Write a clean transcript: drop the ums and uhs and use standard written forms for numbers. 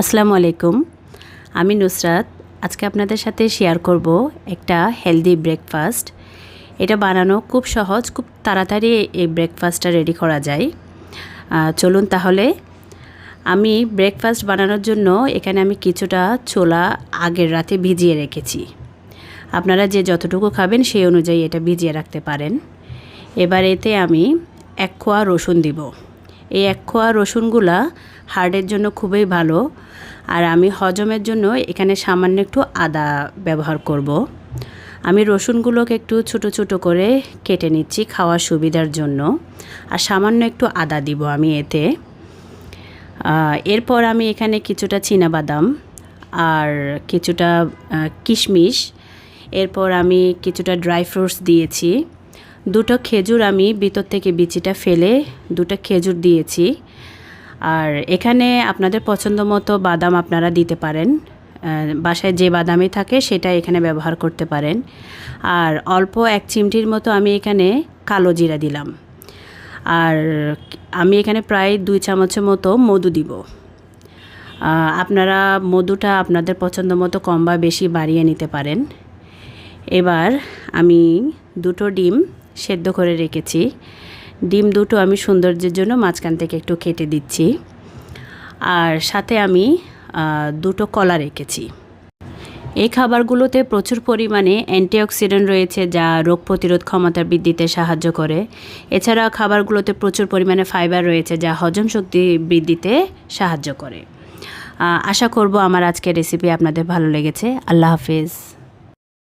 আসসালামু আলাইকুম। আমি নুসরাত। আজকে আপনাদের সাথে শেয়ার করব একটা হেলদি ব্রেকফাস্ট। এটা বানানো খুব সহজ, খুব তাড়াতাড়ি এই ব্রেকফাস্টটা রেডি করা যায়। চলুন তাহলে। আমি ব্রেকফাস্ট বানানোর জন্য এখানে আমি কিছুটা ছোলা আগের রাতে ভিজিয়ে রেখেছি। আপনারা যে যতটুকু খাবেন সেই অনুযায়ী এটা ভিজিয়ে রাখতে পারেন। এবার এতে আমি 1 কোয়া রসুন দিব। এই 1 কোয়া রসুনগুলা হার্টের জন্য খুবই ভালো। আর আমি হজমের জন্য এখানে সামান্য একটু আদা ব্যবহার করব। আমি রসুনগুলোকে একটু ছোট ছোট করে কেটে নিচ্ছি খাওয়ার সুবিধার জন্য। আর সামান্য একটু আদা দিব আমি এতে। এরপর আমি এখানে কিছুটা চীনাবাদাম আর কিছুটা কিশমিশ, এরপর আমি কিছুটা ড্রাই ফ্রুটস দিয়েছি। 2টো খেজুর আমি ভিতর থেকে বিচিটা ফেলে 2টা খেজুর দিয়েছি। আর এখানে আপনাদের পছন্দ মতো বাদাম আপনারা দিতে পারেন। বাসায় যে বাদামই থাকে সেটা এখানে ব্যবহার করতে পারেন। আর অল্প 1 চিমটির মতো আমি এখানে কালো জিরা দিলাম। আর আমি এখানে প্রায় 2 চামচের মতো মধু দিব। আপনারা মধুটা আপনাদের পছন্দ মতো কম বা বেশি বাড়িয়ে নিতে পারেন। এবার আমি 2টো ডিম সেদ্ধ করে রেখেছি। ডিম 2টো আমি সৌন্দর্যের জন্য মাঝখান থেকে একটু কেটে দিচ্ছি। আর সাথে আমি 2টো কলা রেখেছি। এই খাবারগুলোতে প্রচুর পরিমাণে অ্যান্টিঅক্সিডেন্ট রয়েছে, যা রোগ প্রতিরোধ ক্ষমতা বৃদ্ধিতে সাহায্য করে। এছাড়া খাবারগুলোতে প্রচুর পরিমাণে ফাইবার রয়েছে, যা হজম শক্তি বৃদ্ধিতে সাহায্য করে। আশা করব আমার আজকের রেসিপি আপনাদের ভালো লেগেছে। আল্লাহ হাফেজ।